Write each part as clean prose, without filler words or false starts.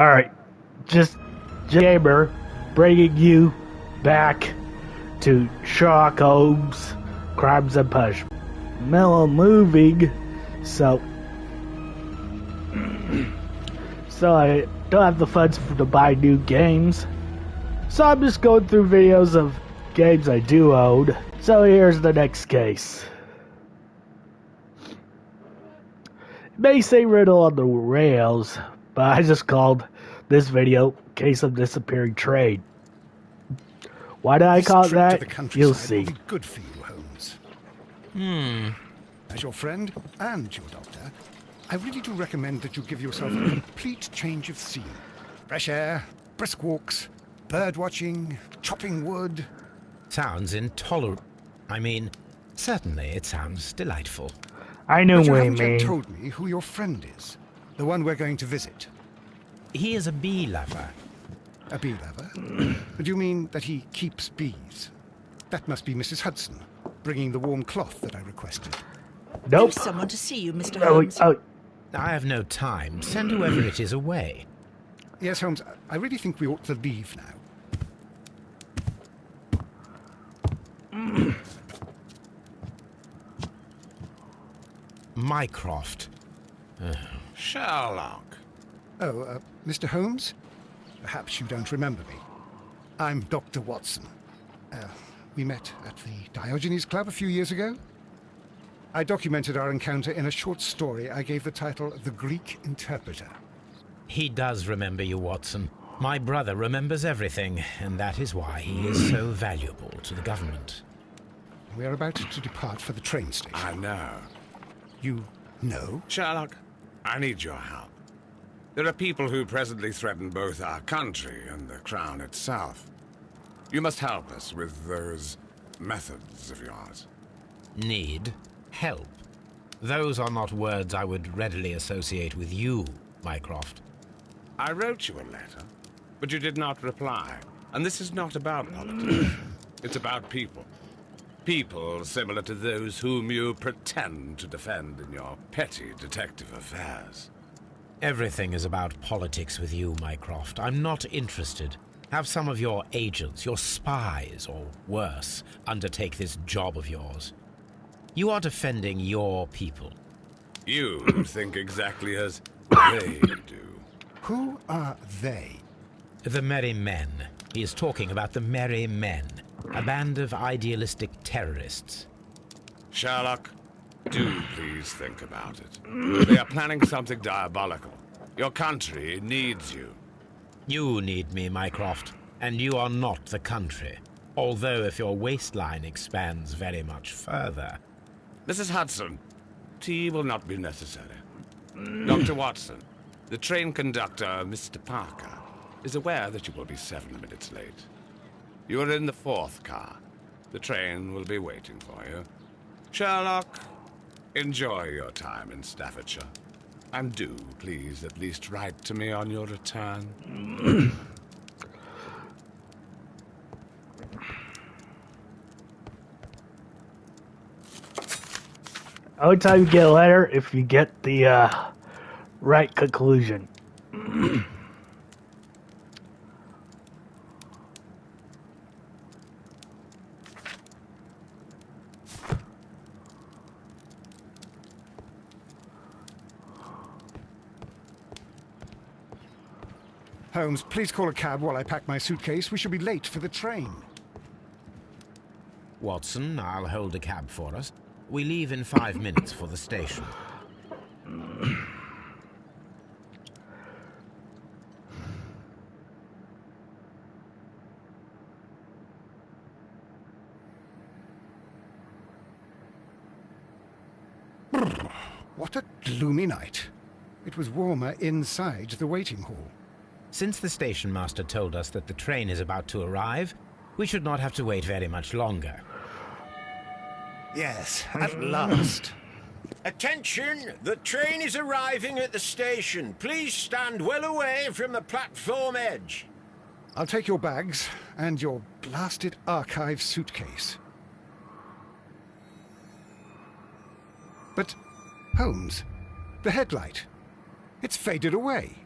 Alright, just Gamer bringing you back to Sherlock Holmes Crimes and Punishment. Mellow moving, so I don't have the funds to buy new games. So I'm just going through videos of games I do own. So here's the next case. It may say riddle on the rails, but I just called this video Case of Disappearing Train. Why did I call it that? You'll see. Will be good for you, Holmes. As your friend and your doctor, I really do recommend that you give yourself a complete change of scene. Fresh air, brisk walks, bird watching, chopping wood. Sounds intolerable. I mean, certainly it sounds delightful. I know what you what you haven't yet mean. told me who your friend is. The one we're going to visit. He is a bee lover. A bee lover? Do you mean that he keeps bees? That must be Mrs. Hudson, bringing the warm cloth that I requested. Nope. There's someone to see you, Mr. Holmes. I have no time. Send whoever it is away. Yes, Holmes, I really think we ought to leave now. Mycroft. Sherlock. Oh, Mr. Holmes? Perhaps you don't remember me. I'm Dr. Watson. We met at the Diogenes Club a few years ago. I documented our encounter in a short story I gave the title The Greek Interpreter. He does remember you, Watson. My brother remembers everything, and that is why he is so valuable to the government. We are about to depart for the train station. I know. You know? Sherlock, I need your help. There are people who presently threaten both our country and the Crown itself. You must help us with those methods of yours. Need? Help? Those are not words I would readily associate with you, Mycroft. I wrote you a letter, but you did not reply. And this is not about politics. It's about people. People similar to those whom you pretend to defend in your petty detective affairs. Everything is about politics with you, Mycroft. I'm not interested. Have some of your agents, your spies, or worse, undertake this job of yours. You are defending your people. You think exactly as they do. Who are they? The Merry Men. He is talking about the Merry Men, a band of idealistic terrorists. Sherlock, do please think about it. They are planning something diabolical. Your country needs you. You need me, Mycroft, and you are not the country. Although if your waistline expands very much further. Mrs. Hudson, tea will not be necessary. Dr. Watson, the train conductor, Mr. Parker, is aware that you will be 7 minutes late. You are in the 4th car. The train will be waiting for you. Sherlock, enjoy your time in Staffordshire. And do, please, at least write to me on your return. Only time you get a letter if you get the right conclusion. Holmes, please call a cab while I pack my suitcase. We shall be late for the train. Watson, I'll hold a cab for us. We leave in 5 minutes for the station. What a gloomy night. It was warmer inside the waiting hall. Since the station master told us that the train is about to arrive, we should not have to wait very much longer. Yes, at last. Attention! The train is arriving at the station. Please stand well away from the platform edge. I'll take your bags and your blasted archive suitcase. But, Holmes, the headlight. It's faded away.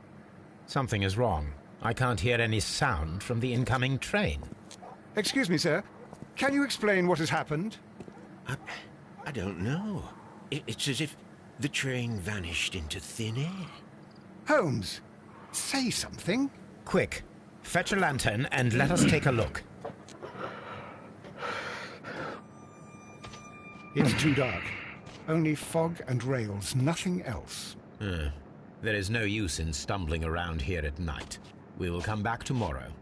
Something is wrong. I can't hear any sound from the incoming train. Excuse me, sir. Can you explain what has happened? I don't know. It's as if the train vanished into thin air. Holmes, say something. Quick, fetch a lantern and let us take a look. It's too dark. Only fog and rails, nothing else. There is no use in stumbling around here at night. We will come back tomorrow.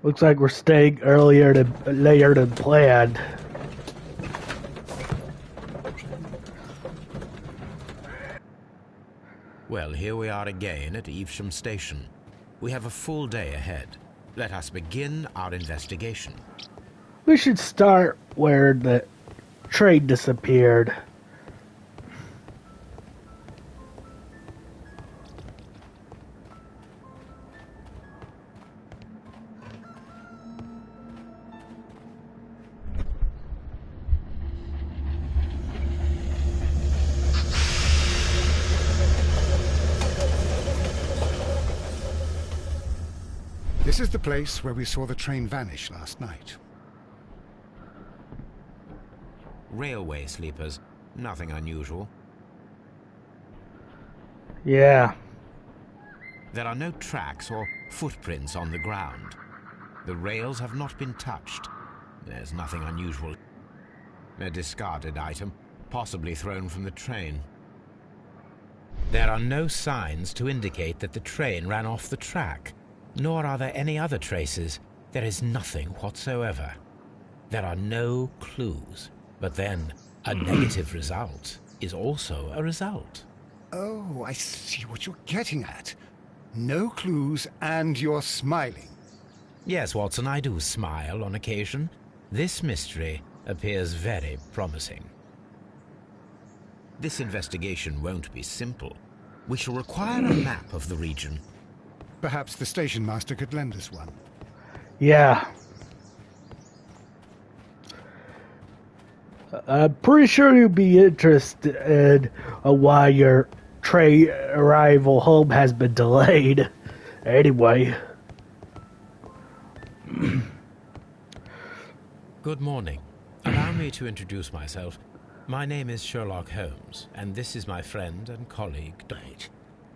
Looks like we're staying later than planned. Well, here we are again at Evesham Station. We have a full day ahead. Let us begin our investigation. We should start where the train disappeared. This is the place where we saw the train vanish last night. Railway sleepers. Nothing unusual. Yeah. There are no tracks or footprints on the ground. The rails have not been touched. There's nothing unusual. A discarded item, possibly thrown from the train. There are no signs to indicate that the train ran off the track. Nor are there any other traces. There is nothing whatsoever. There are no clues. But then, a negative result is also a result. Oh, I see what you're getting at. No clues, and you're smiling. Yes, Watson, I do smile on occasion. This mystery appears very promising. This investigation won't be simple. We shall require a map of the region. Perhaps the station master could lend us one. Yeah. I'm pretty sure you'd be interested in why your train arrival home has been delayed. Anyway. Good morning. Allow me to introduce myself. My name is Sherlock Holmes, and this is my friend and colleague. Right.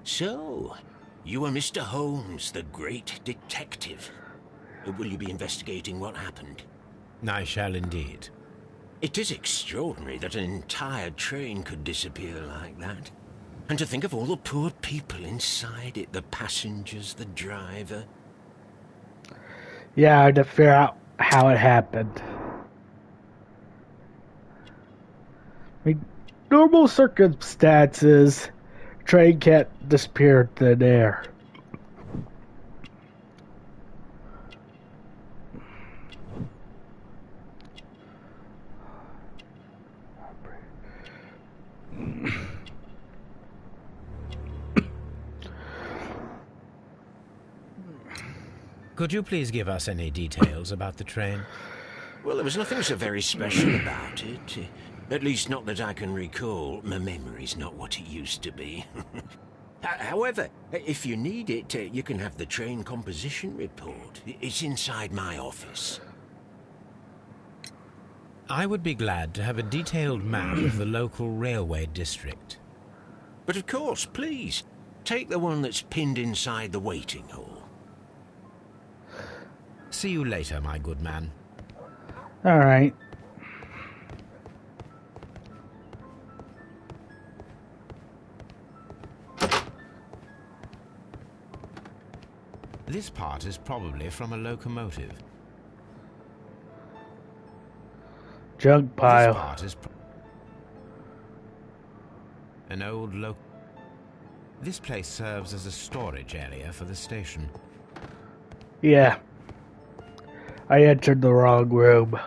So, you are Mr. Holmes, the great detective. Will you be investigating what happened? I shall indeed. It is extraordinary that an entire train could disappear like that. And to think of all the poor people inside it, the passengers, the driver. Yeah, I had to figure out how it happened. I mean, normal circumstances, train can't disappear in thin air. Could you please give us any details about the train? Well, there was nothing so very special about it. At least not that I can recall. My memory's not what it used to be. However, if you need it, you can have the train composition report. It's inside my office. I would be glad to have a detailed map of the local railway district. But of course, please, take the one that's pinned inside the waiting hall. See you later, my good man. All right. This part is probably from a locomotive. Junk pile. This part is an old This place serves as a storage area for the station. Yeah. I entered the wrong room.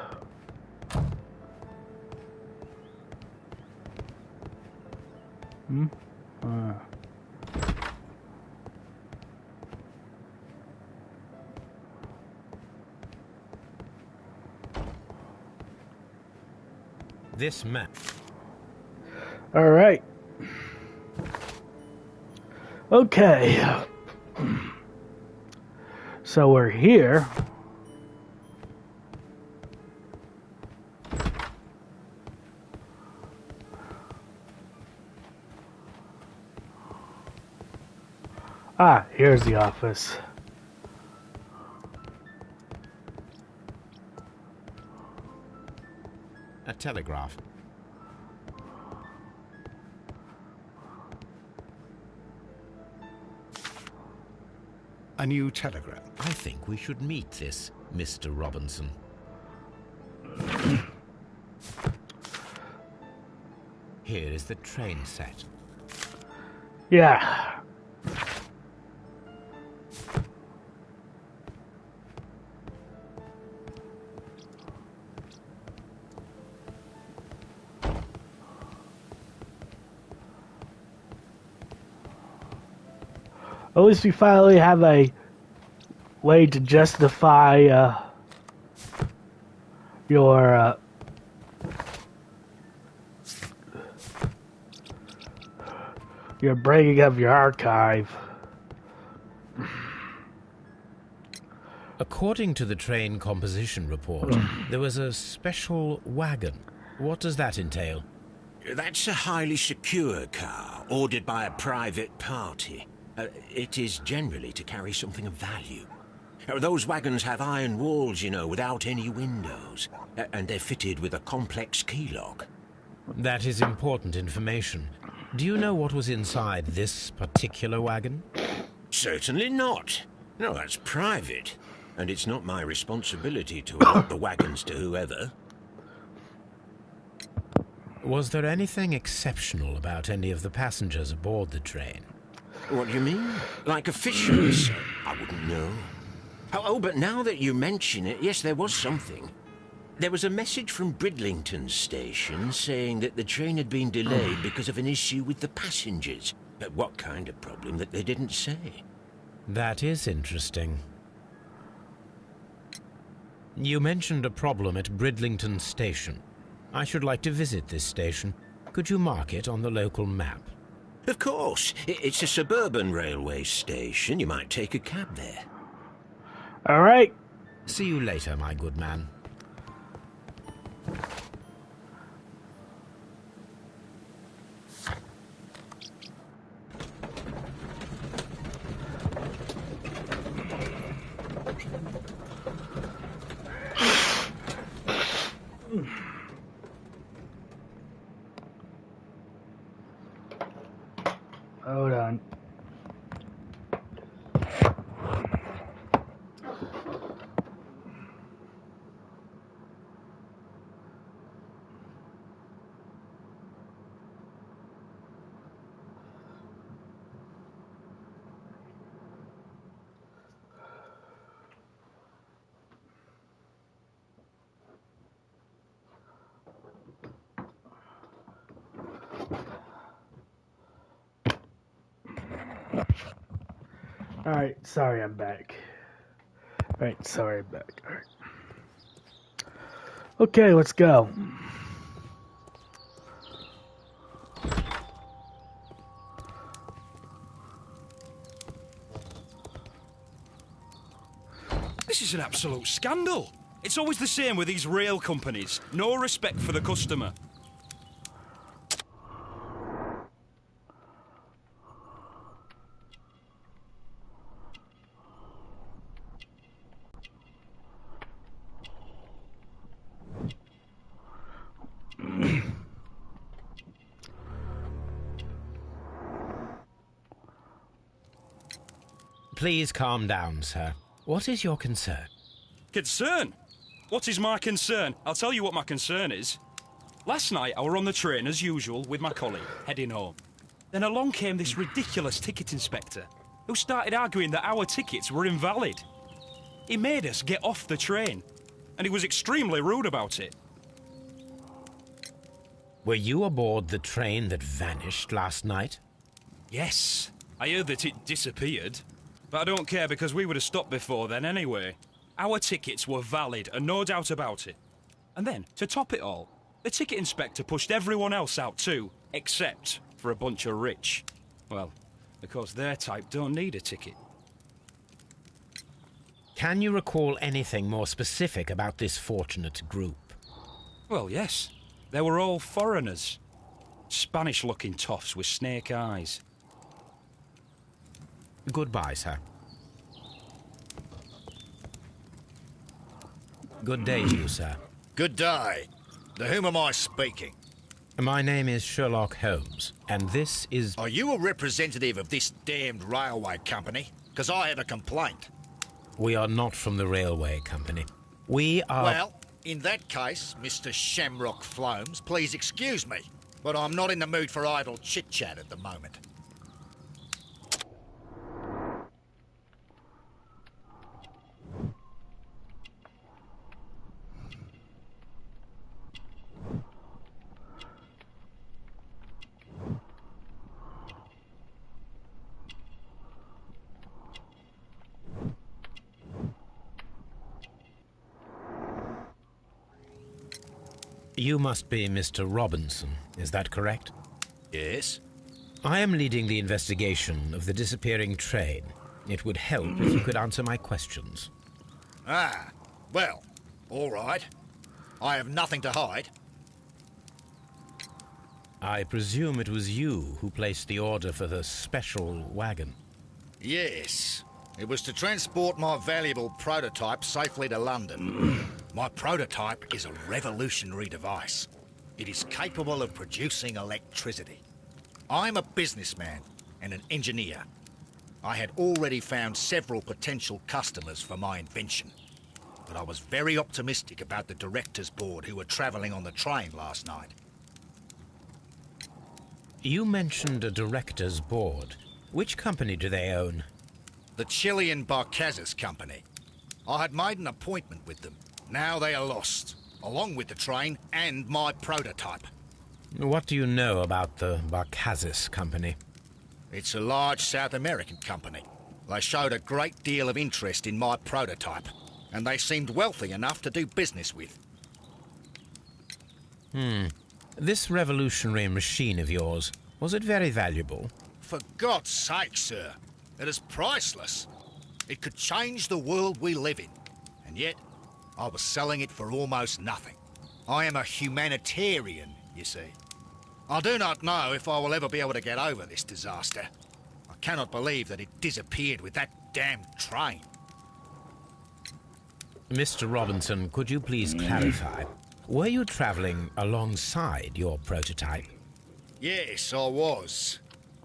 This map. All right. Okay. So we're here. Ah, here's the office. A telegraph. A new telegram. I think we should meet this Mr. Robinson. Here is the train set. Yeah. At least we finally have a way to justify your breaking of your archive. According to the train composition report, there was a special wagon. What does that entail? That's a highly secure car, ordered by a private party. It is generally to carry something of value. Those wagons have iron walls, you know, without any windows. And they're fitted with a complex key lock. That is important information. Do you know what was inside this particular wagon? Certainly not. No, that's private. And it's not my responsibility to allot the wagons to whoever. Was there anything exceptional about any of the passengers aboard the train? What do you mean? Like officials? I wouldn't know. Oh, but now that you mention it, yes, there was something. There was a message from Bridlington Station saying that the train had been delayed because of an issue with the passengers. What kind of problem that they didn't say? That is interesting. You mentioned a problem at Bridlington Station. I should like to visit this station. Could you mark it on the local map? Of course. It's a suburban railway station. You might take a cab there. All right. See you later, my good man. Hold on. Alright, sorry I'm back. Alright, sorry I'm back. Alright. Okay, let's go. This is an absolute scandal. It's always the same with these rail companies. No respect for the customer. Please calm down, sir. What is your concern? Concern? What is my concern? I'll tell you what my concern is. Last night, I were on the train, as usual, with my colleague, heading home. Then along came this ridiculous ticket inspector, who started arguing that our tickets were invalid. He made us get off the train, and he was extremely rude about it. Were you aboard the train that vanished last night? Yes, I heard that it disappeared. But I don't care because we would have stopped before then anyway. Our tickets were valid and no doubt about it. And then, to top it all, the ticket inspector pushed everyone else out too, Except for a bunch of rich. Well, of course their type don't need a ticket. Can you recall anything more specific about this fortunate group? Well, yes. They were all foreigners. Spanish-looking toffs with snake eyes. Goodbye, sir. Good day to you, sir. Good day. To whom am I speaking? My name is Sherlock Holmes, and this is... Are you a representative of this damned railway company? Because I have a complaint. We are not from the railway company. We are... Well, in that case, Mr. Shamrock Flomes, please excuse me, but I'm not in the mood for idle chit-chat at the moment. You must be Mr. Robinson, is that correct? Yes? I am leading the investigation of the disappearing train. It would help if you could answer my questions. Ah, well, all right. I have nothing to hide. I presume it was you who placed the order for the special wagon. Yes. It was to transport my valuable prototype safely to London. My prototype is a revolutionary device. It is capable of producing electricity. I'm a businessman and an engineer. I had already found several potential customers for my invention. But I was very optimistic about the directors' board who were travelling on the train last night. You mentioned a director's board. Which company do they own? The Chilean Barcazes Company. I had made an appointment with them. Now they are lost, along with the train and my prototype. What do you know about the Barcazes Company? It's a large South American company. They showed a great deal of interest in my prototype, and they seemed wealthy enough to do business with. This revolutionary machine of yours, was it very valuable? For God's sake, sir, it is priceless. It could change the world we live in, and yet I was selling it for almost nothing. I am a humanitarian, you see. I do not know if I will ever be able to get over this disaster. I cannot believe that it disappeared with that damned train. Mr. Robinson, could you please clarify? Were you traveling alongside your prototype? Yes, I was.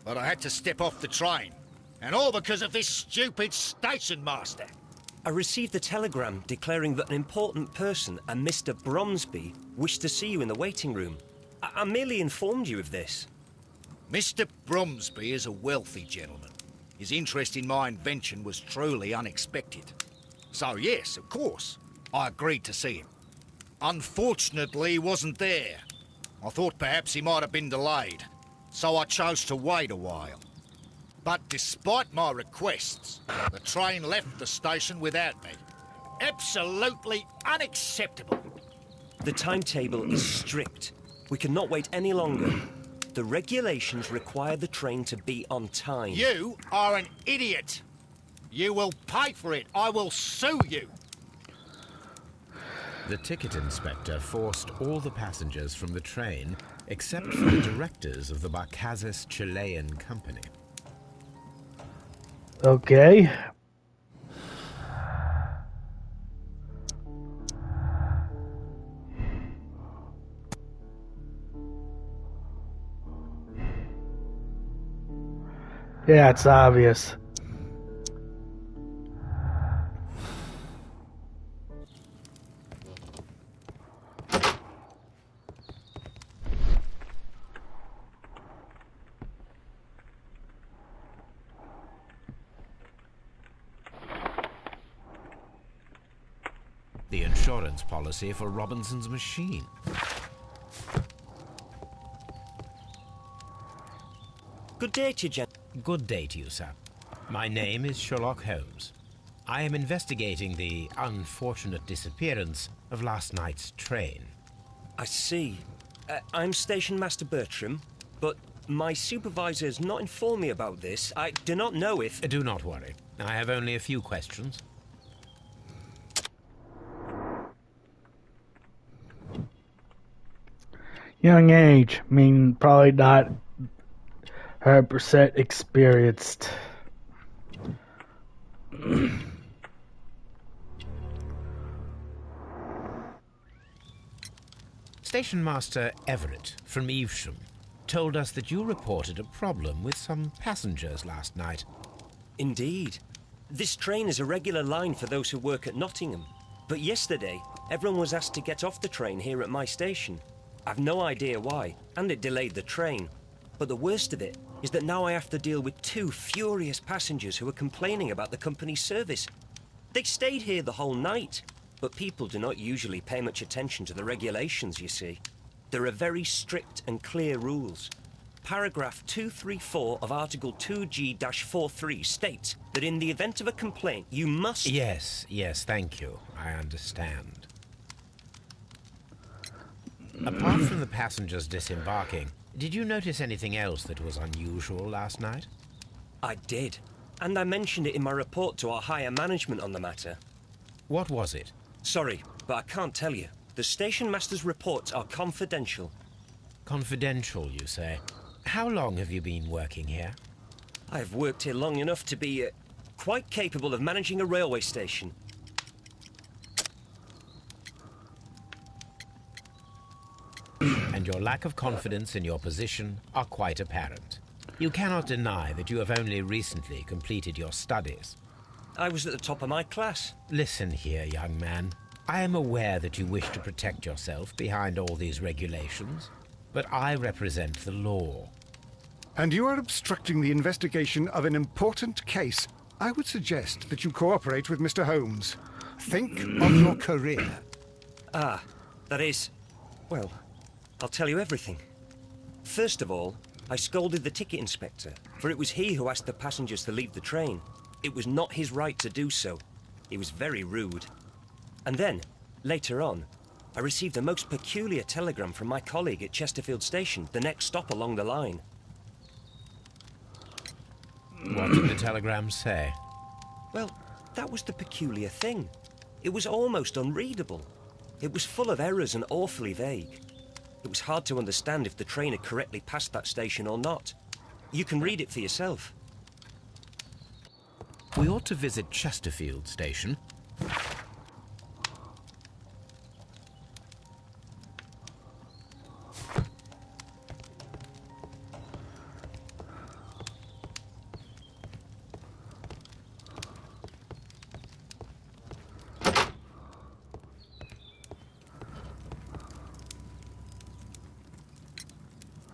But I had to step off the train. And all because of this stupid station master. I received a telegram declaring that an important person, a Mr. Bromsby, wished to see you in the waiting room. I merely informed you of this. Mr. Bromsby is a wealthy gentleman. His interest in my invention was truly unexpected. So yes, of course, I agreed to see him. Unfortunately, he wasn't there. I thought perhaps he might have been delayed, so I chose to wait a while. But despite my requests, the train left the station without me. Absolutely unacceptable. The timetable is strict. We cannot wait any longer. The regulations require the train to be on time. You are an idiot. You will pay for it. I will sue you. The ticket inspector forced all the passengers from the train except for the directors of the Barcazes Chilean Company. Okay. Yeah, it's obvious. The insurance policy for Robinson's machine. Good day to you, Jen. Good day to you, sir. My name is Sherlock Holmes. I am investigating the unfortunate disappearance of last night's train. I see. I'm Station Master Bertram. but my supervisor has not informed me about this. I do not know if... Do not worry. I have only a few questions. Young age, I mean, probably not 100% experienced. Station Master Everett from Evesham told us that you reported a problem with some passengers last night. Indeed. This train is a regular line for those who work at Nottingham. But yesterday, everyone was asked to get off the train here at my station. I've no idea why, and it delayed the train. But the worst of it is that now I have to deal with 2 furious passengers who are complaining about the company's service. They stayed here the whole night, but people do not usually pay much attention to the regulations, you see. There are very strict and clear rules. Paragraph 234 of Article 2G-43 states that in the event of a complaint, you must... Yes, thank you. I understand. Apart from the passengers disembarking, did you notice anything else that was unusual last night? I did, and I mentioned it in my report to our higher management on the matter. What was it? Sorry, but I can't tell you. The station master's reports are confidential. Confidential, you say? How long have you been working here? I have worked here long enough to be quite capable of managing a railway station. And your lack of confidence in your position are quite apparent. You cannot deny that you have only recently completed your studies. I was at the top of my class. Listen here, young man. I am aware that you wish to protect yourself behind all these regulations, but I represent the law. And you are obstructing the investigation of an important case. I would suggest that you cooperate with Mr. Holmes. Think of your career. Ah, that is... well, I'll tell you everything. First of all, I scolded the ticket inspector, for it was he who asked the passengers to leave the train. It was not his right to do so. He was very rude. And then, later on, I received a most peculiar telegram from my colleague at Chesterfield Station, the next stop along the line. What did the telegram say? Well, that was the peculiar thing. It was almost unreadable. It was full of errors and awfully vague. It was hard to understand if the train had correctly passed that station or not. You can read it for yourself. We ought to visit Chesterfield Station.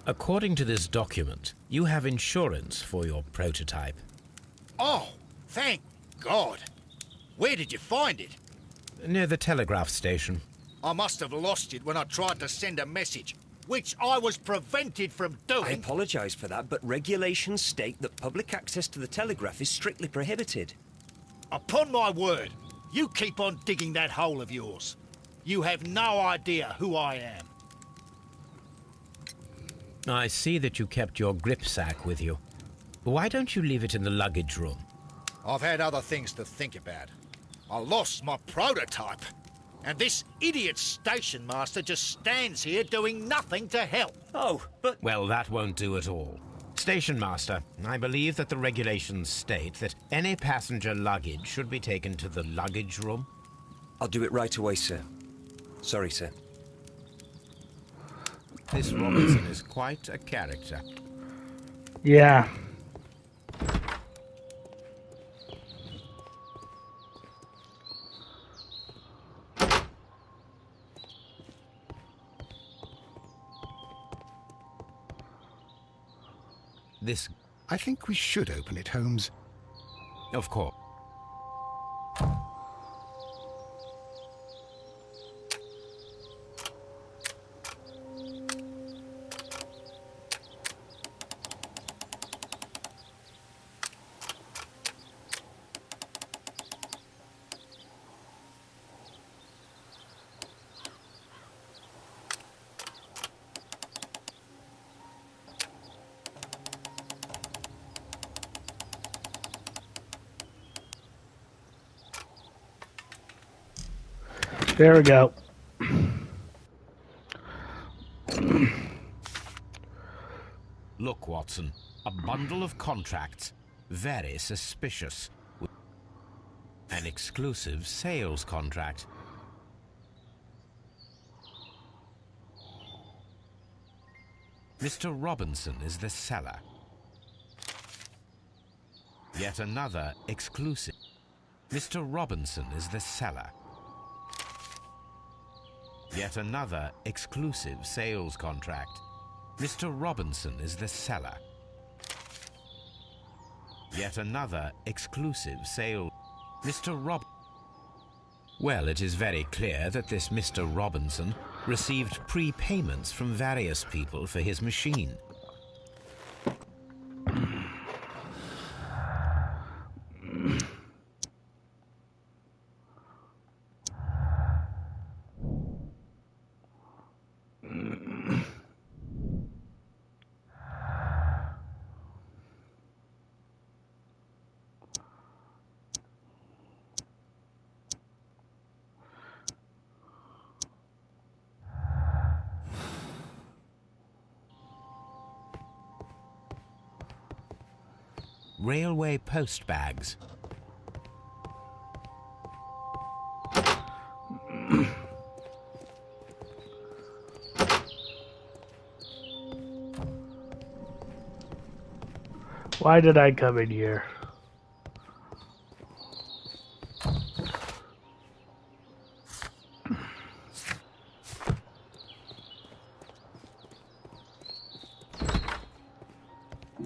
According to this document, you have insurance for your prototype. Oh, thank God. Where did you find it? Near the telegraph station. I must have lost it when I tried to send a message, which I was prevented from doing. I apologise for that, but regulations state that public access to the telegraph is strictly prohibited. Upon my word, you keep on digging that hole of yours. You have no idea who I am. I see that you kept your gripsack with you. Why don't you leave it in the luggage room? I've had other things to think about. I lost my prototype, and this idiot station master just stands here doing nothing to help. Oh, but... Well, that won't do at all. Station Master, I believe that the regulations state that any passenger luggage should be taken to the luggage room. I'll do it right away, sir. Sorry, sir. This Robinson is quite a character. Yeah. This... I think we should open it, Holmes. Of course. There we go. Look, Watson, a bundle of contracts. Very suspicious. An exclusive sales contract. Mr. Robinson is the seller. Yet another exclusive. Mr. Robinson is the seller. Yet another exclusive sales contract. Mr. Robinson is the seller. Yet another exclusive sale. Mr. Rob... Well, it is very clear that this Mr. Robinson received prepayments from various people for his machine. Railway post bags. Why did I come in here?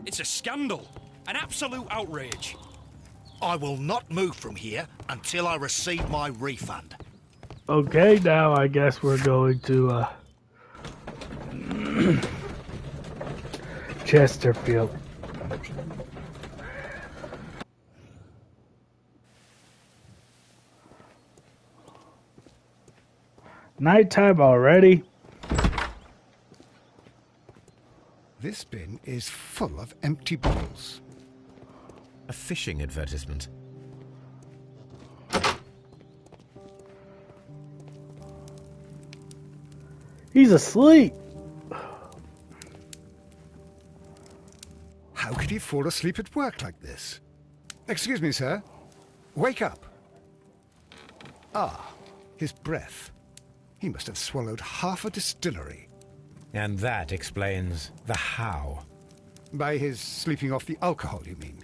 It's a scandal. An absolute outrage. I will not move from here until I receive my refund. Okay, now I guess we're going to Chesterfield. Nighttime already? This bin is full of empty bottles. A fishing advertisement. He's asleep. How could he fall asleep at work like this? Excuse me, sir. Wake up. Ah, his breath. He must have swallowed half a distillery. And that explains the how. By his sleeping off the alcohol, you mean?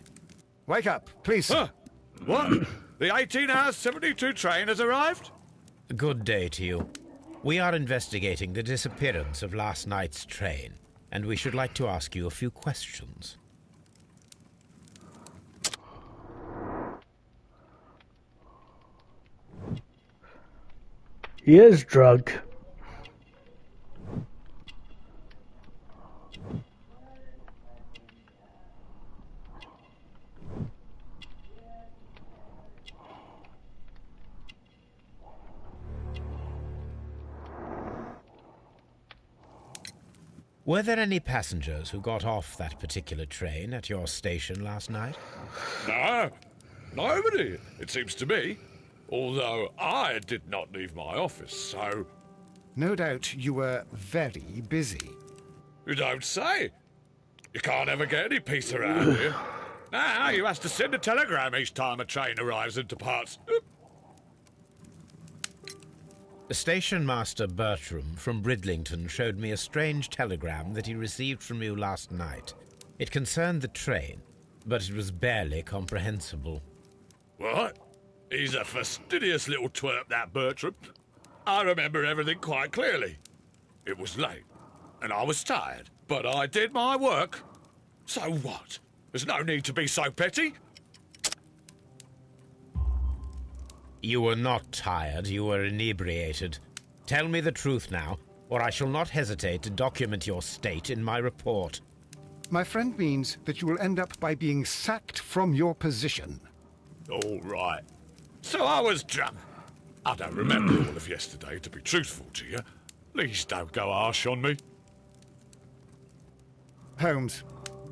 Wake up, please, sir. Huh? What? The 18 hours 72 train has arrived? Good day to you. We are investigating the disappearance of last night's train, and we should like to ask you a few questions. He is drunk. Were there any passengers who got off that particular train at your station last night? No, nobody, it seems to me. Although I did not leave my office, so... No doubt you were very busy. You don't say. You can't ever get any peace around here. Now you have to send a telegram each time a train arrives and departs. Station Master Bertram from Bridlington showed me a strange telegram that he received from you last night. It concerned the train, but it was barely comprehensible. What? He's a fastidious little twerp, that Bertram. I remember everything quite clearly. It was late, and I was tired, but I did my work. So what? There's no need to be so petty. You were not tired, you were inebriated. Tell me the truth now, or I shall not hesitate to document your state in my report. My friend means that you will end up by being sacked from your position. All right. So I was drunk. I don't remember all of yesterday, to be truthful to you. Please don't go harsh on me. Holmes,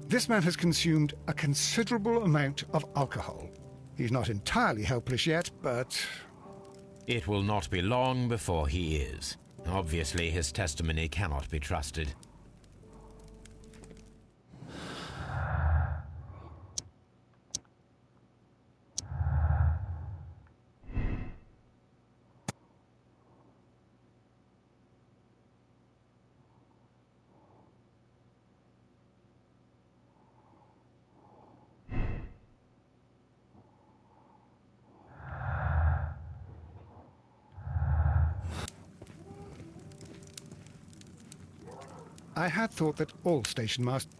this man has consumed a considerable amount of alcohol. He's not entirely helpless yet, but It will not be long before he is. Obviously, his testimony cannot be trusted. I had thought that all station masters...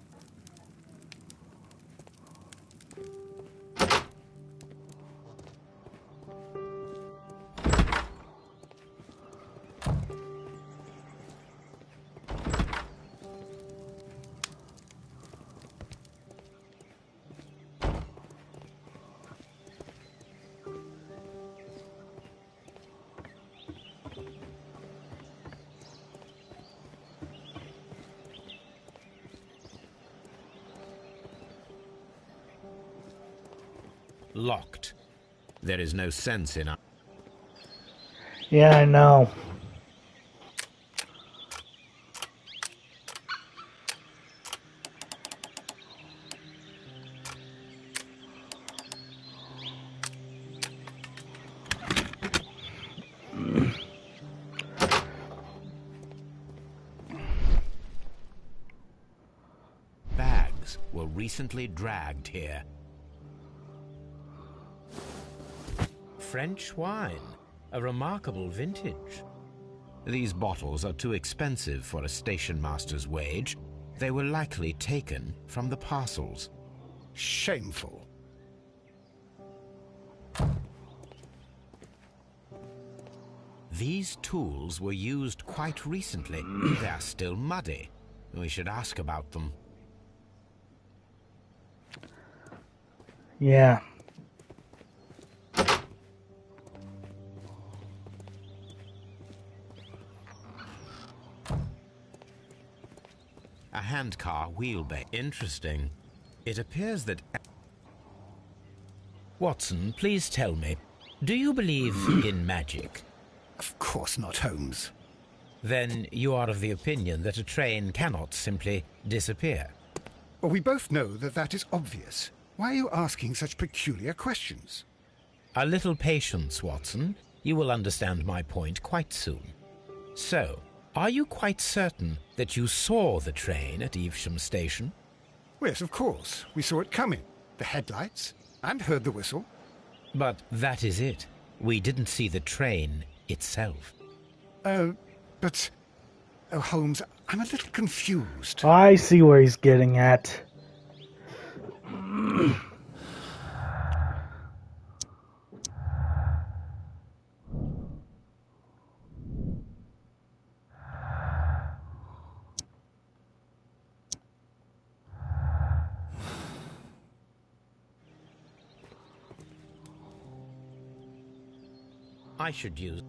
Locked. There is no sense in... Yeah, I know. Bags were recently dragged here. French wine, a remarkable vintage. These bottles are too expensive for a station master's wage. They were likely taken from the parcels. Shameful. These tools were used quite recently. They are still muddy. We should ask about them. Yeah. A handcar wheelbase. Interesting. It appears that... Watson, please tell me, do you believe in magic? Of course not, Holmes. Then you are of the opinion that a train cannot simply disappear. Well, we both know that that is obvious. Why are you asking such peculiar questions? A little patience, Watson. You will understand my point quite soon. So, are you quite certain that you saw the train at Evesham Station? Yes, of course. We saw it coming. The headlights, and heard the whistle. But that is it. We didn't see the train itself. But... Oh, Holmes, I'm a little confused. I see where he's getting at. I should use...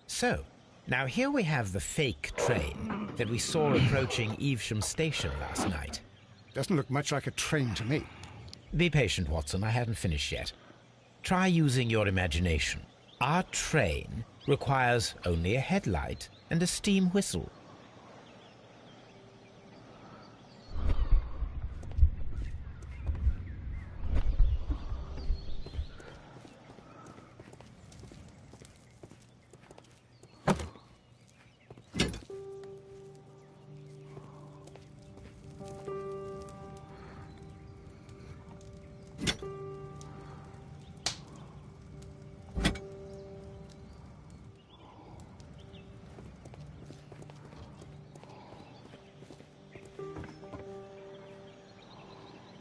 So, now here we have the fake train that we saw approaching Evesham Station last night. Doesn't look much like a train to me. Be patient, Watson. I haven't finished yet. Try using your imagination. Our train requires only a headlight and a steam whistle.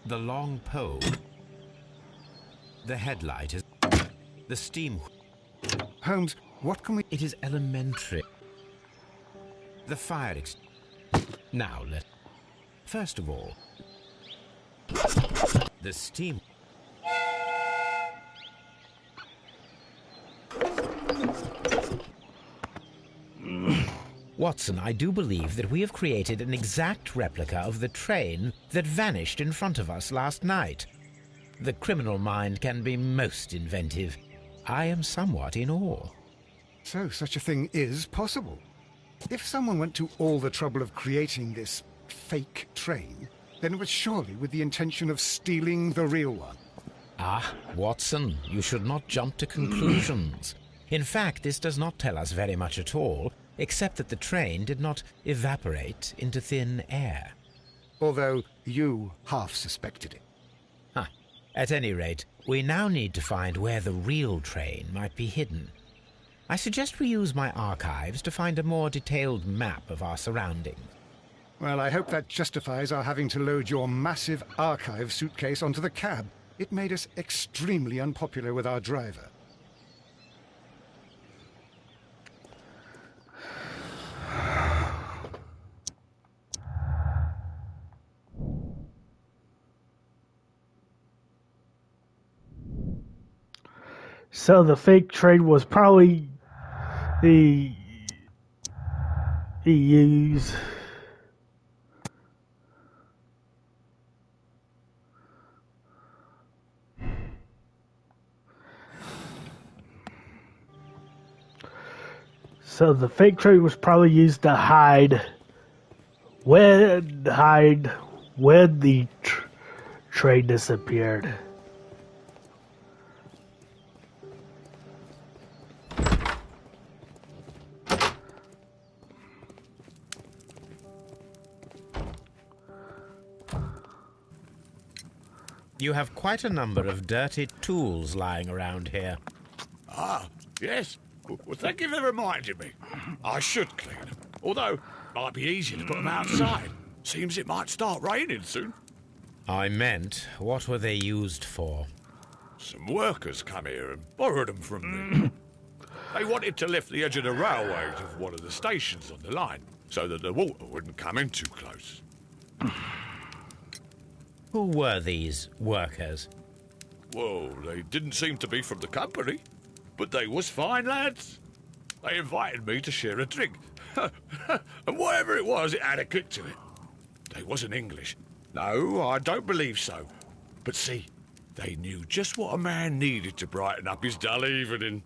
The long pole. The headlight is... The steam... Holmes, what can we... It is elementary. The fire ex... Now, first of all... The steam... Watson, I do believe that we have created an exact replica of the train that vanished in front of us last night. The criminal mind can be most inventive. I am somewhat in awe. So, such a thing is possible. If someone went to all the trouble of creating this fake train, then it was surely with the intention of stealing the real one. Ah, Watson, you should not jump to conclusions. In fact, this does not tell us very much at all, except that the train did not evaporate into thin air. Although you half suspected it. Huh. At any rate, we now need to find where the real train might be hidden. I suggest we use my archives to find a more detailed map of our surroundings. Well, I hope that justifies our having to load your massive archive suitcase onto the cab. It made us extremely unpopular with our driver. So the fake train was probably he used to hide when the train disappeared. You have quite a number of dirty tools lying around here. Ah, yes. Well, thank you for reminding me. I should clean them. Although, it might be easier to put them outside. Seems it might start raining soon. I meant, what were they used for? Some workers come here and borrowed them from me. They wanted to lift the edge of the railway to one of the stations on the line, so that the water wouldn't come in too close. Who were these workers? Well, they didn't seem to be from the company, but they was fine lads. They invited me to share a drink. And whatever it was, it had a kick to it. They wasn't English. No, I don't believe so. But see, they knew just what a man needed to brighten up his dull evening.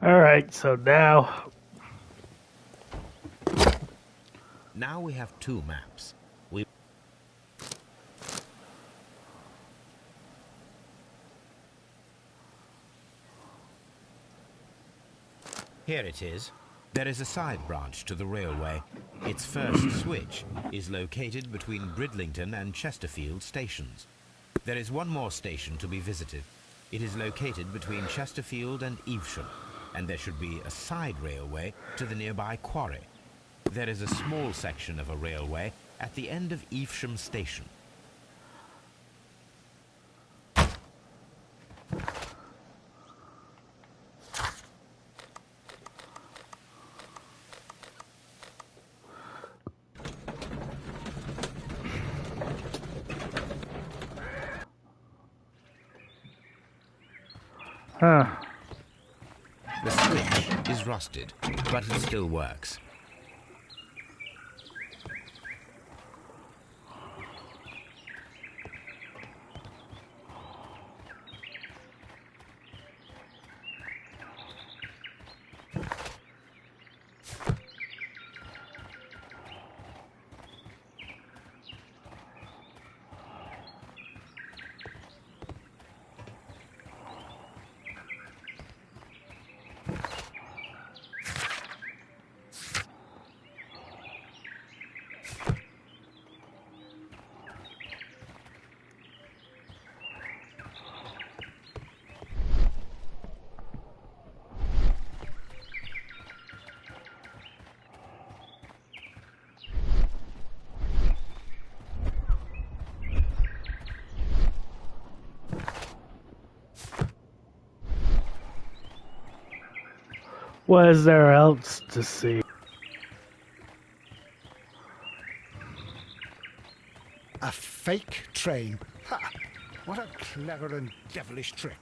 Alright, so now we have two maps. Here it is. There is a side branch to the railway. Its first switch is located between Bridlington and Chesterfield stations. There is one more station to be visited. It is located between Chesterfield and Evesham, and there should be a side railway to the nearby quarry. There is a small section of a railway at the end of Evesham station. The switch is rusted, but it still works. What is there else to see? A fake train. Ha! What a clever and devilish trick.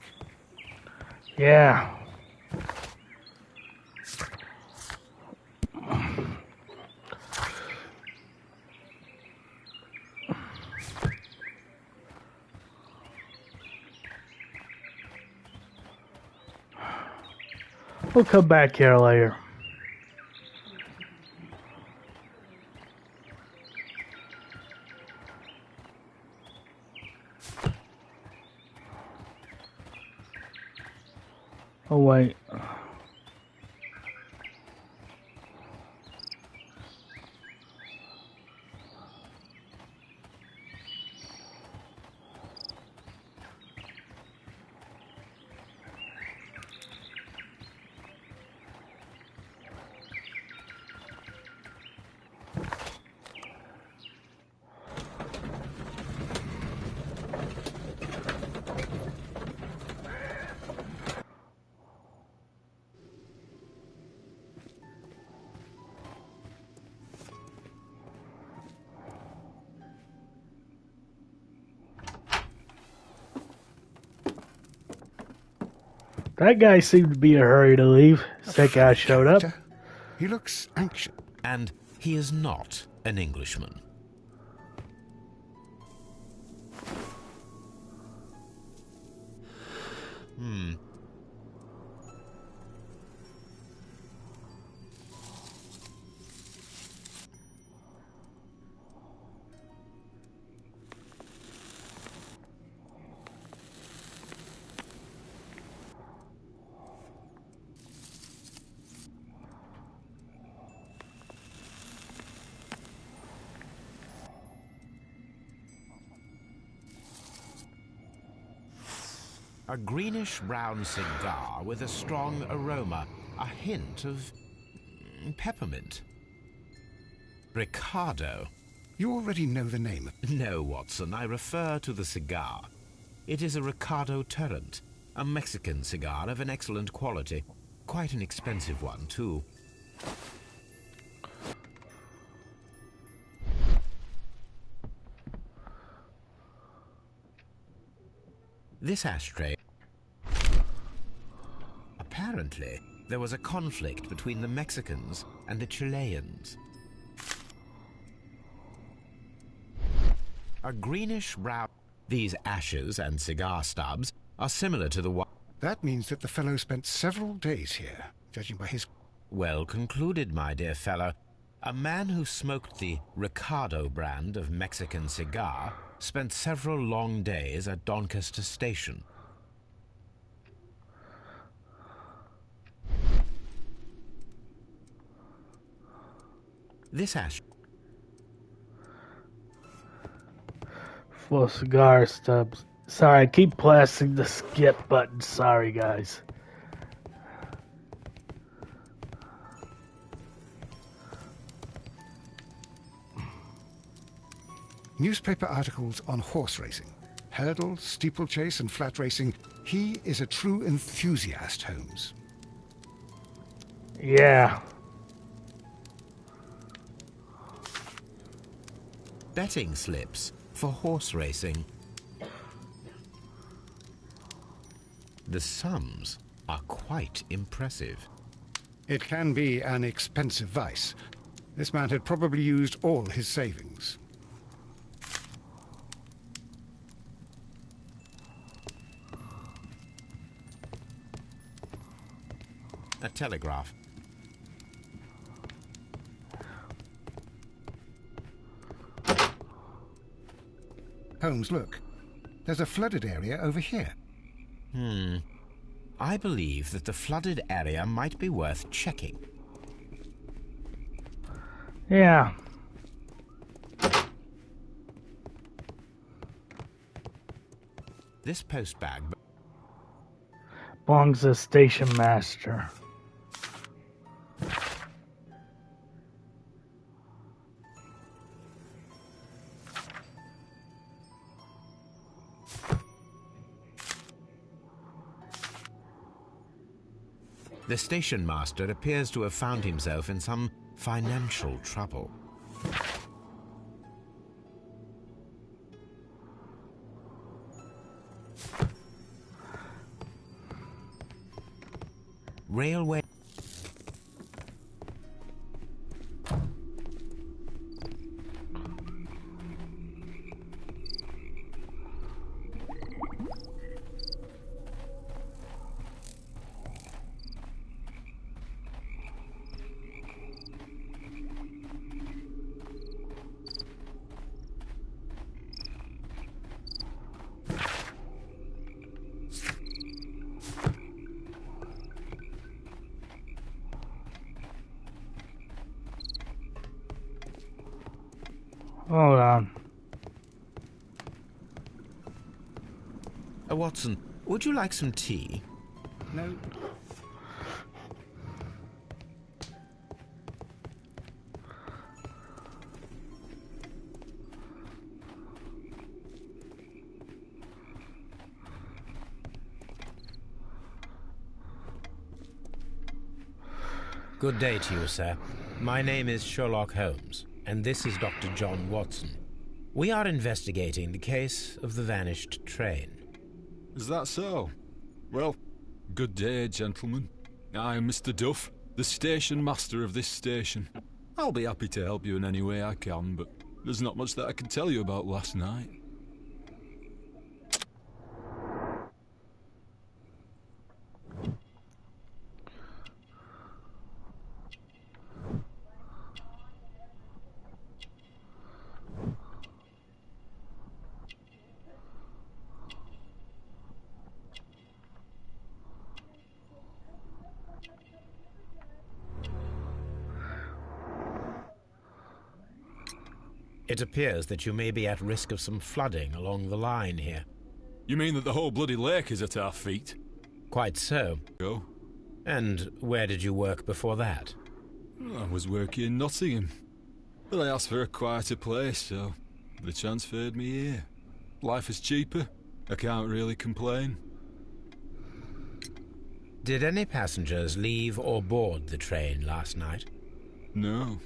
Yeah. We'll come back here later. Oh wait. That guy seemed to be in a hurry to leave. That guy showed up. He looks anxious. And he is not an Englishman. A greenish-brown cigar with a strong aroma, a hint of peppermint. Ricardo. You already know the name. No, Watson, I refer to the cigar. It is a Ricardo Turrent, a Mexican cigar of an excellent quality. Quite an expensive one, too. This ashtray... Apparently, there was a conflict between the Mexicans and the Chileans. A greenish-brown... These ashes and cigar stubs are similar to the one... That means that the fellow spent several days here, judging by his... Well concluded, my dear fellow. A man who smoked the Ricardo brand of Mexican cigar spent several long days at Doncaster Station. This ash... Full of cigar stubs. Sorry, I keep pressing the skip button. Sorry, guys. Newspaper articles on horse racing. Hurdle, steeplechase, and flat racing. He is a true enthusiast, Holmes. Yeah. Betting slips for horse racing. The sums are quite impressive. It can be an expensive vice. This man had probably used all his savings. A telegraph. Holmes, look. There's a flooded area over here. I believe that the flooded area might be worth checking. Yeah. This postbag belongs to the station master. The station master appears to have found himself in some financial trouble. Railway. Hold on. Watson, would you like some tea? No. Good day to you, sir. My name is Sherlock Holmes, and this is Dr. John Watson. We are investigating the case of the vanished train. Is that so? Well, good day, gentlemen. I am Mr. Duff, the station master of this station. I'll be happy to help you in any way I can, but there's not much that I can tell you about last night. It appears that you may be at risk of some flooding along the line here. You mean that the whole bloody lake is at our feet? Quite so. Go. And where did you work before that? I was working in Nottingham, but I asked for a quieter place, so they transferred me here. Life is cheaper. I can't really complain. Did any passengers leave or board the train last night? No.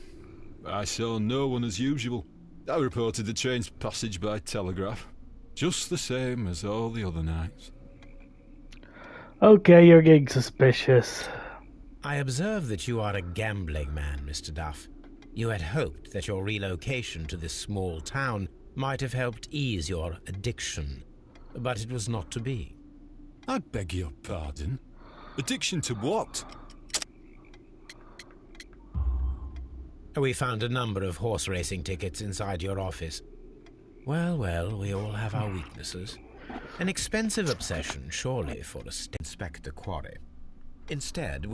I saw no one as usual. I reported the train's passage by telegraph, just the same as all the other nights. Okay, you're getting suspicious. I observe that you are a gambling man, Mr. Duff. You had hoped that your relocation to this small town might have helped ease your addiction, but it was not to be. I beg your pardon? Addiction to what? We found a number of horse racing tickets inside your office. Well, well, we all have our weaknesses. An expensive obsession, surely, for a Inspector Quarry. Instead,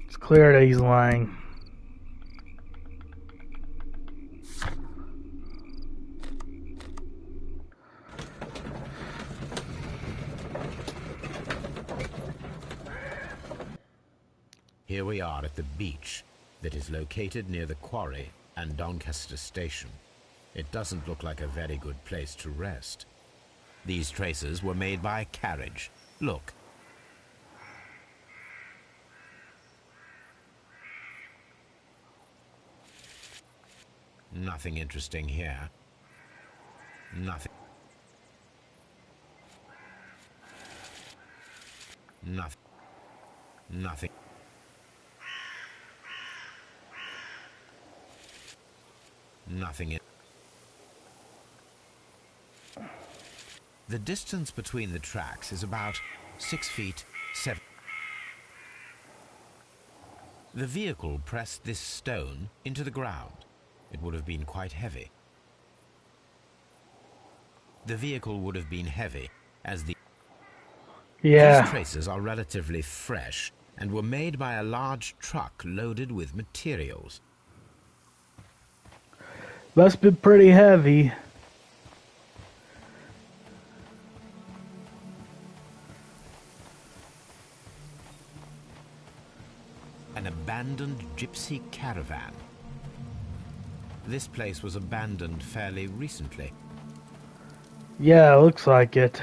It's clear that he's lying. here we are at the beach that is located near the quarry and Doncaster Station. It doesn't look like a very good place to rest. These traces were made by a carriage. Look. Nothing interesting here. Nothing. Nothing. Nothing. Nothing in. The distance between the tracks is about 6 feet 7. The vehicle pressed this stone into the ground. It would have been quite heavy. The vehicle would have been heavy, as these traces are relatively fresh and were made by a large truck loaded with materials. Must be pretty heavy. An abandoned gypsy caravan. This place was abandoned fairly recently. Yeah, looks like it.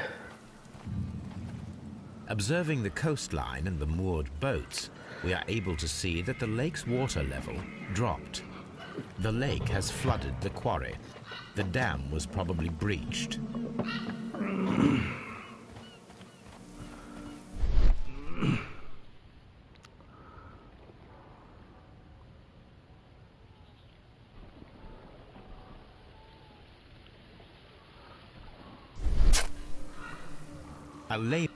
Observing the coastline and the moored boats, we are able to see that the lake's water level dropped. The lake has flooded the quarry. The dam was probably breached. A lake.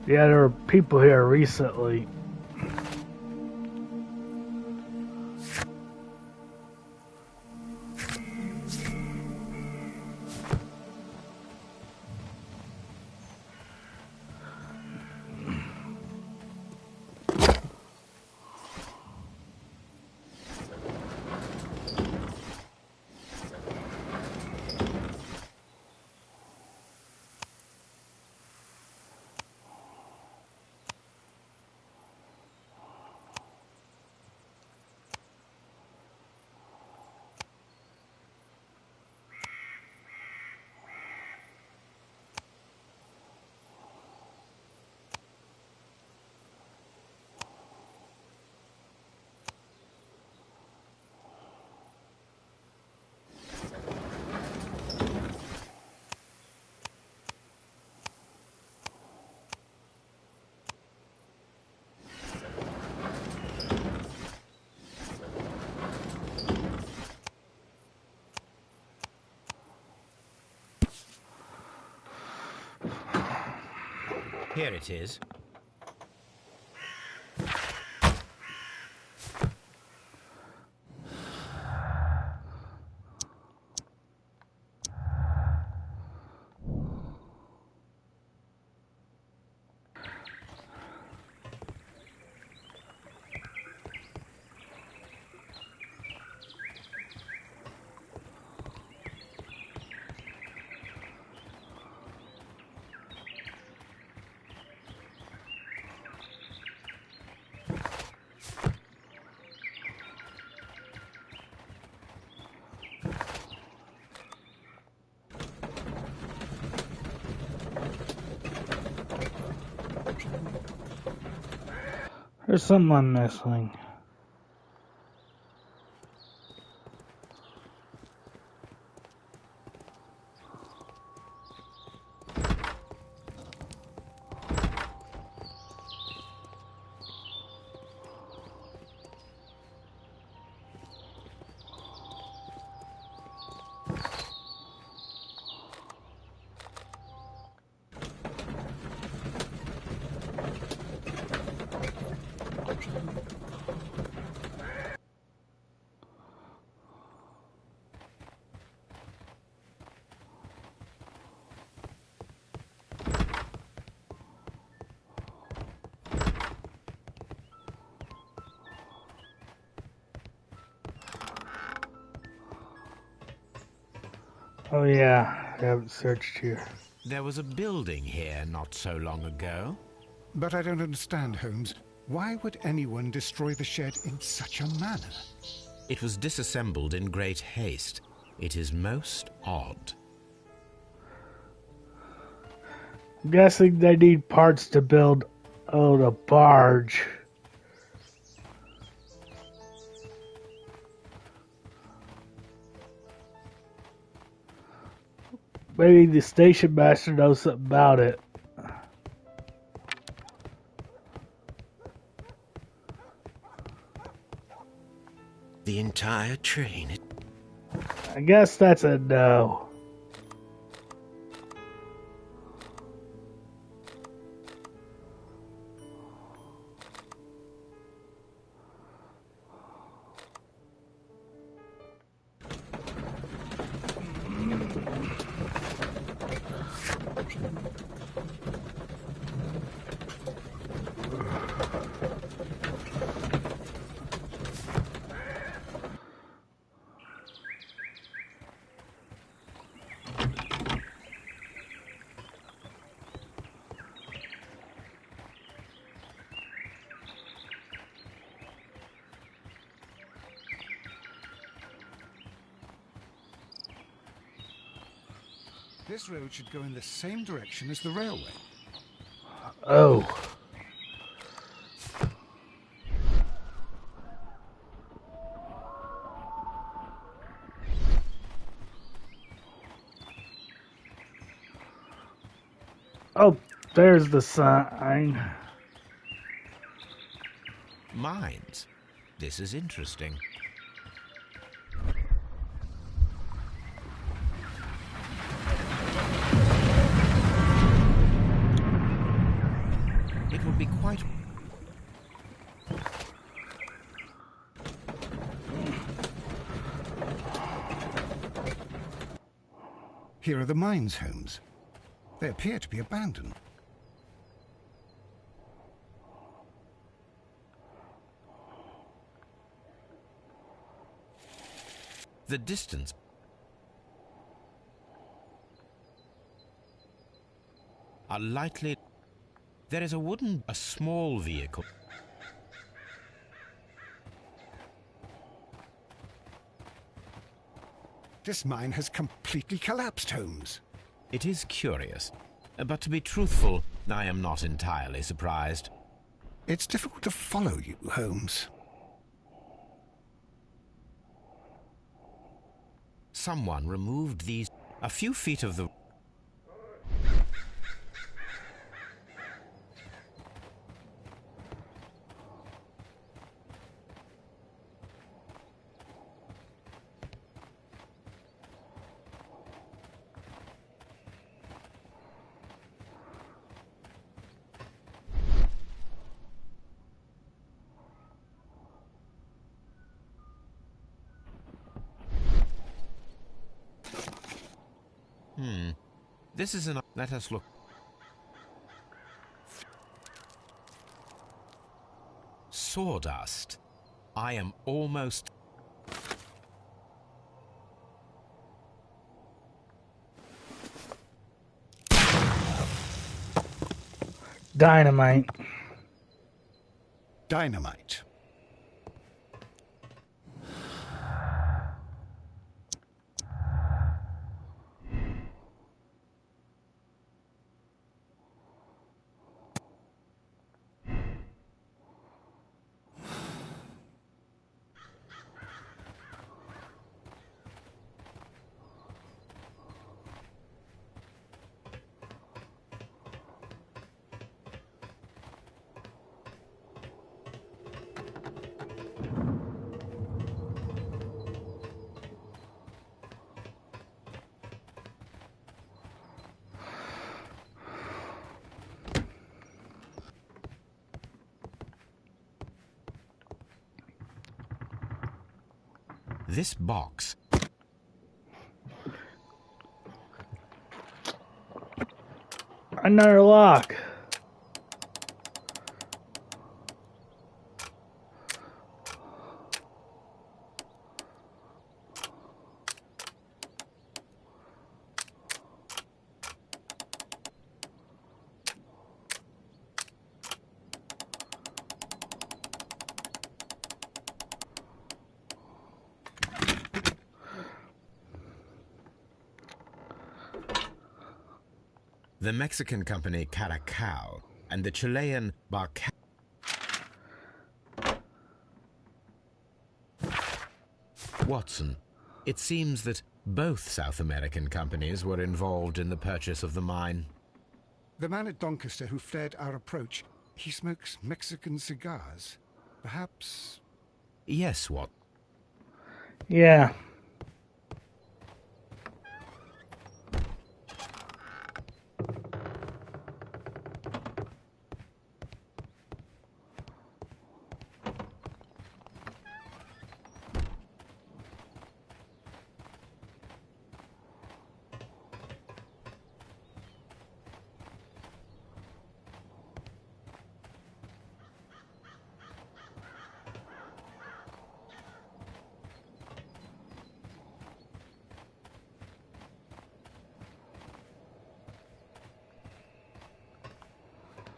Yeah, there were people here recently. Here it is. There's someone missing. Oh yeah, I haven't searched here. There was a building here not so long ago. But I don't understand, Holmes. Why would anyone destroy the shed in such a manner? It was disassembled in great haste. It is most odd. I'm guessing they need parts to build a barge. Maybe the station master knows something about it. The entire train. I guess that's a no. This road should go in the same direction as the railway. Oh. Oh, there's the sign. Mines. This is interesting. It would be quite... Here are the mines, Holmes. They appear to be abandoned. The distance... are lightly... There is a small vehicle. This mine has completely collapsed, Holmes. It is curious, but to be truthful, I am not entirely surprised. It's difficult to follow you, Holmes. Someone removed these a few feet of the... This is an... Let us look. Sawdust. I am almost... Dynamite. Dynamite. This box... Another lock. The Mexican company Caracal and the Chilean Barca... Watson, it seems that both South American companies were involved in the purchase of the mine. The man at Doncaster who fled our approach, he smokes Mexican cigars. Perhaps... Yes, what? Yeah.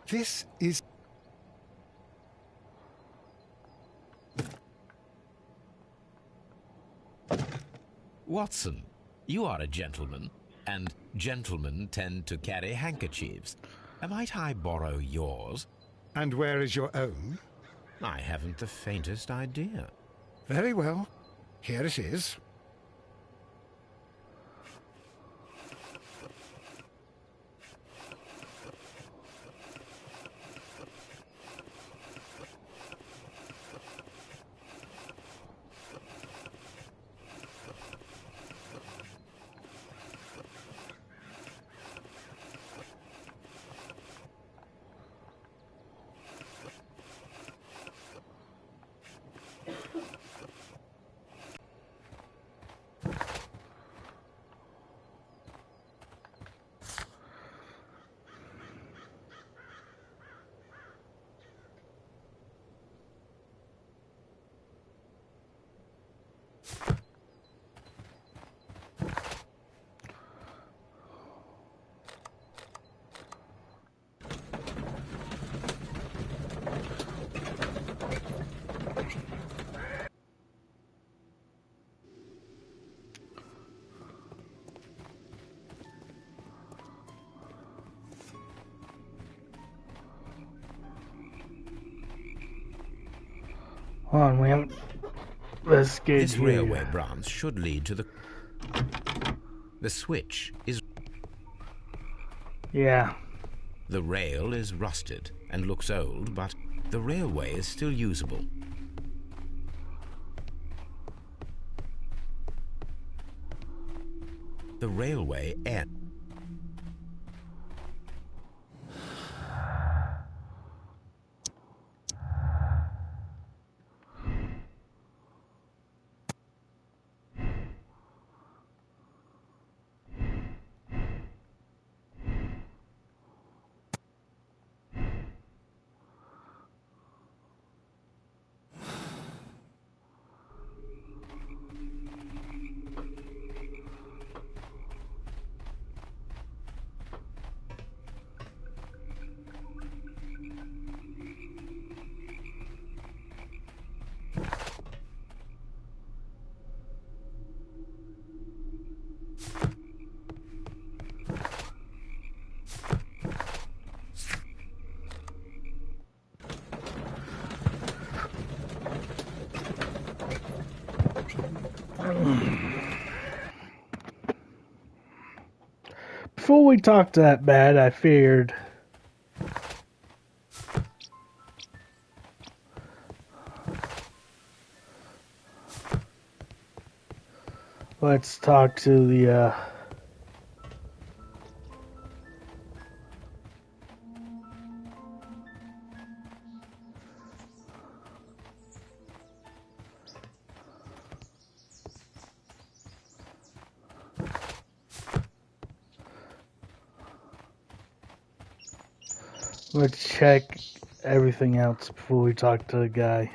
This is... Watson, you are a gentleman, and gentlemen tend to carry handkerchiefs. Might I borrow yours? And where is your own? I haven't the faintest idea. Very well. Here it is. Hold on, we haven't... Let's get This here. railway branch should lead to the... The switch is... Yeah. The rail is rusted and looks old, but the railway is still usable. The railway ends. Before we talked that bad, I figured... Let's talk to the, Let's check everything else before we talk to the guy.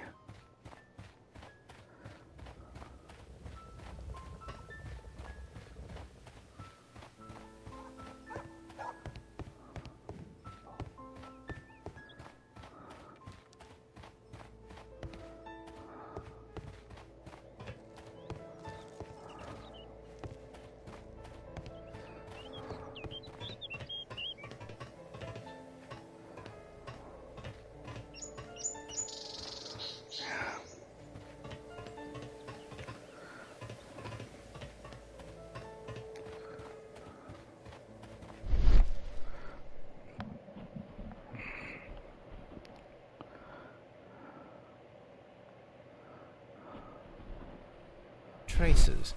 Traces.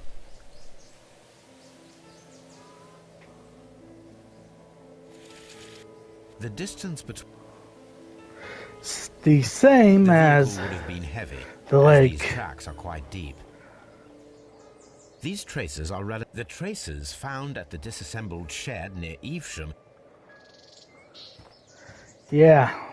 The distance between The same as would have been heavy, the as lake. These tracks are quite deep. These traces are the traces found at the disassembled shed near Evesham. Yeah.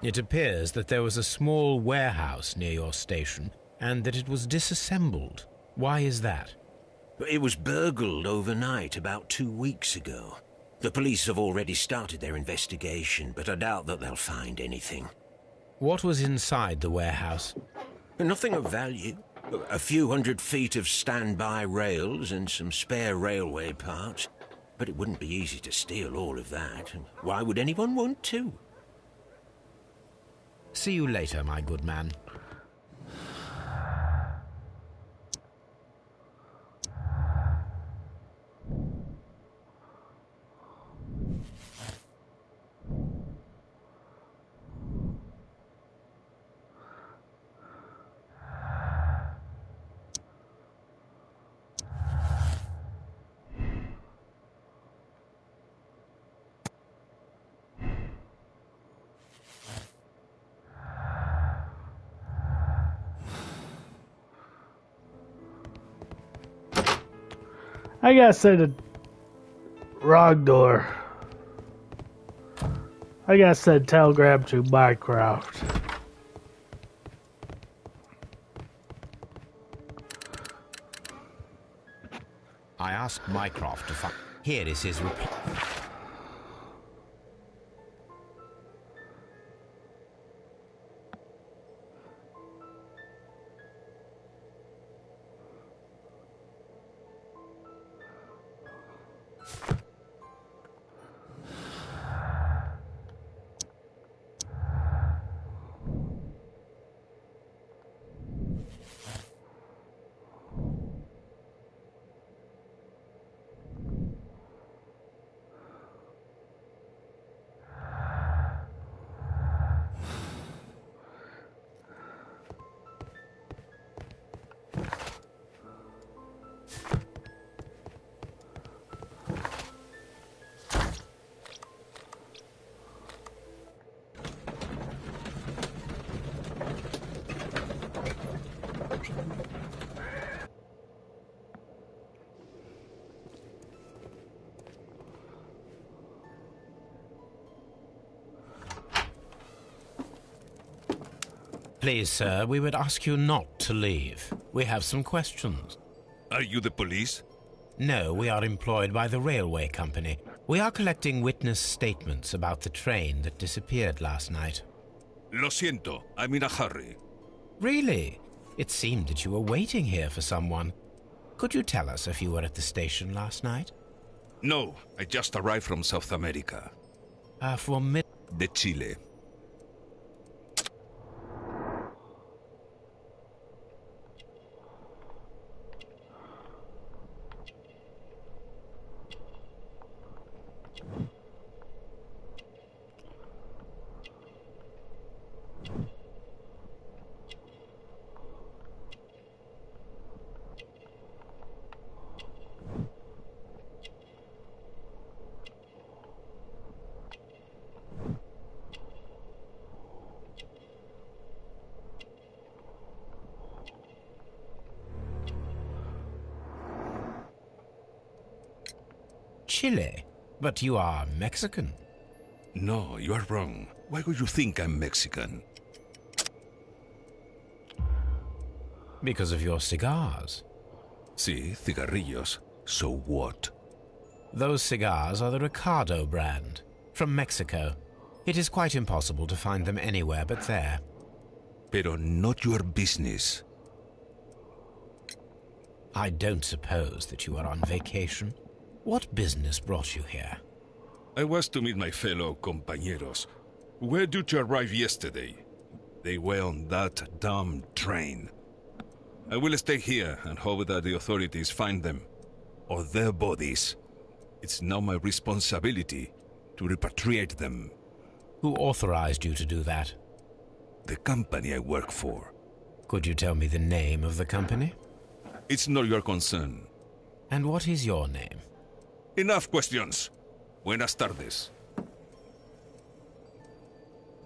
It appears that there was a small warehouse near your station and that it was disassembled. Why is that? It was burgled overnight about 2 weeks ago. The police have already started their investigation, but I doubt that they'll find anything. What was inside the warehouse? Nothing of value. A few 100 feet of standby rails and some spare railway parts. But it wouldn't be easy to steal all of that. Why would anyone want to? See you later, my good man. I gotta say the wrong door. I gotta send telegram to Mycroft. I asked Mycroft to find... Here is his reply. Please, sir, we would ask you not to leave. We have some questions. Are you the police? No, we are employed by the railway company. We are collecting witness statements about the train that disappeared last night. Lo siento, I'm in a hurry. Really? It seemed that you were waiting here for someone. Could you tell us if you were at the station last night? No, I just arrived from South America. From De Chile. Chile? But you are Mexican. No, you are wrong. Why would you think I'm Mexican? Because of your cigars. Sí, cigarrillos. So what? Those cigars are the Ricardo brand, from Mexico. It is quite impossible to find them anywhere but there. Pero not your business. I don't suppose that you are on vacation. What business brought you here? I was to meet my fellow compañeros, who were due to arrive yesterday. They were on that damn train. I will stay here and hope that the authorities find them, or their bodies. It's now my responsibility to repatriate them. Who authorized you to do that? The company I work for. Could you tell me the name of the company? It's not your concern. And what is your name? Enough questions. Buenas tardes.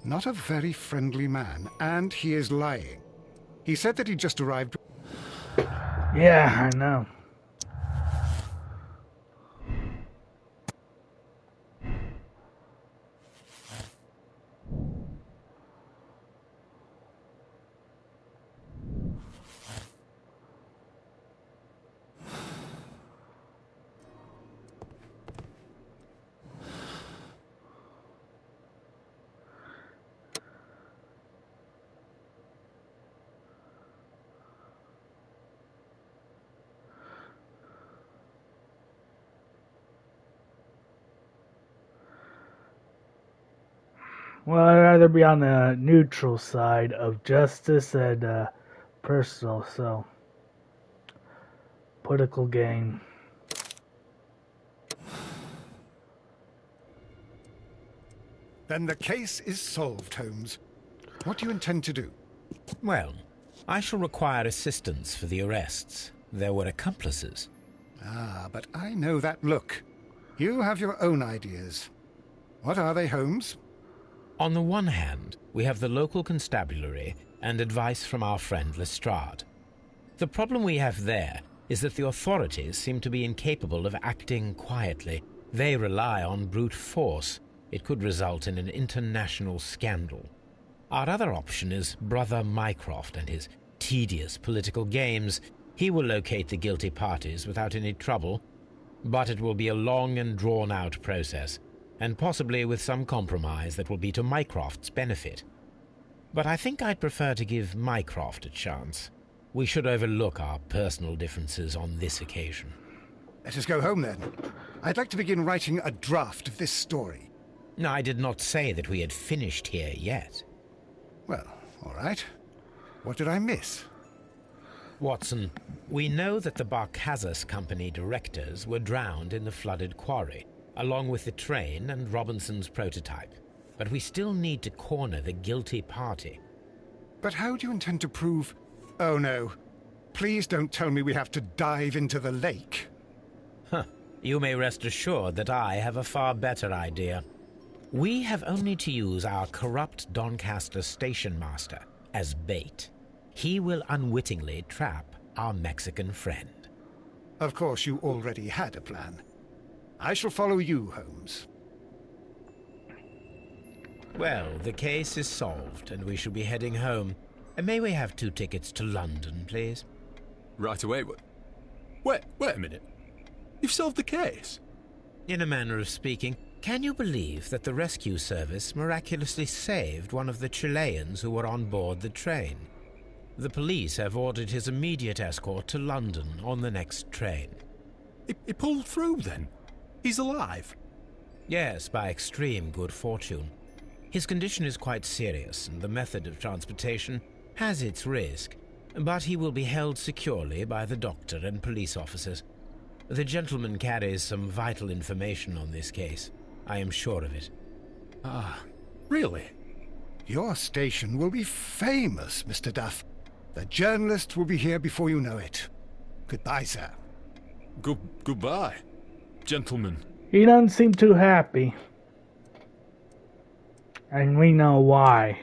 Not a very friendly man, and he is lying. He said that he just arrived. Yeah, I know. Well, I'd rather be on the neutral side of justice and personal, so political gain. Then the case is solved, Holmes. What do you intend to do? Well, I shall require assistance for the arrests. There were accomplices. Ah, but I know that look. You have your own ideas. What are they, Holmes? On the one hand, we have the local constabulary and advice from our friend Lestrade. The problem we have there is that the authorities seem to be incapable of acting quietly. They rely on brute force. It could result in an international scandal. Our other option is Brother Mycroft and his tedious political games. He will locate the guilty parties without any trouble, but it will be a long and drawn-out process, and possibly with some compromise that will be to Mycroft's benefit. But I think I'd prefer to give Mycroft a chance. We should overlook our personal differences on this occasion. Let us go home, then. I'd like to begin writing a draft of this story. I did not say that we had finished here yet. Well, all right. What did I miss? Watson, we know that the Barkazas Company directors were drowned in the flooded quarry, along with the train and Robinson's prototype. But we still need to corner the guilty party. But how do you intend to prove... Oh, no. Please don't tell me we have to dive into the lake. You may rest assured that I have a far better idea. We have only to use our corrupt Doncaster station master as bait. He will unwittingly trap our Mexican friend. Of course, you already had a plan. I shall follow you, Holmes. Well, the case is solved, and we shall be heading home. May we have 2 tickets to London, please? Right away, wait a minute. You've solved the case? In a manner of speaking. Can you believe that the rescue service miraculously saved one of the Chileans who were on board the train? The police have ordered his immediate escort to London on the next train. He pulled through, then? He's alive? Yes, by extreme good fortune. His condition is quite serious, and the method of transportation has its risk, but he will be held securely by the doctor and police officers. The gentleman carries some vital information on this case. I am sure of it. Ah, really? Your station will be famous, Mr. Duff. The journalists will be here before you know it. Goodbye, sir. Goodbye, gentlemen. He doesn't seem too happy. And we know why.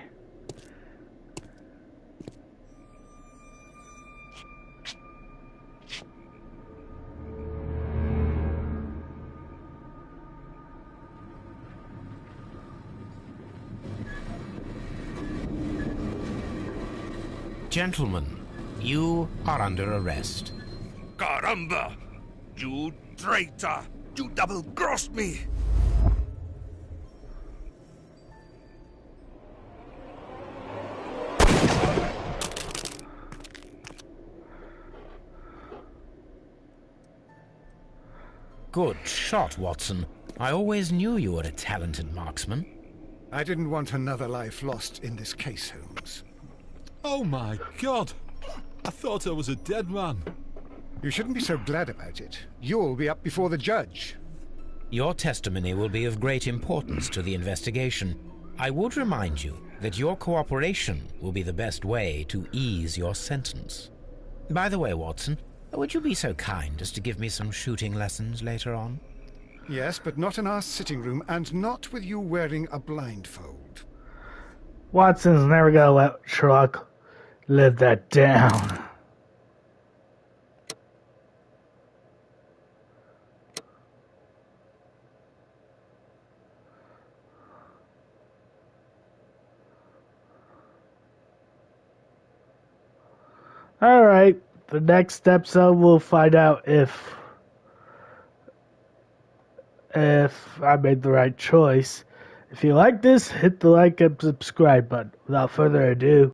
Gentlemen, you are under arrest. Caramba! You traitor! You double-crossed me! Good shot, Watson. I always knew you were a talented marksman. I didn't want another life lost in this case, Holmes. Oh my God! I thought I was a dead man. You shouldn't be so glad about it. You'll be up before the judge. Your testimony will be of great importance to the investigation. I would remind you that your cooperation will be the best way to ease your sentence. By the way, Watson, would you be so kind as to give me some shooting lessons later on? Yes, but not in our sitting room, and not with you wearing a blindfold. Watson's never gonna let Sherlock live that down. Alright, the next episode we'll find out if I made the right choice. If you like this, hit the like and subscribe button. Without further ado,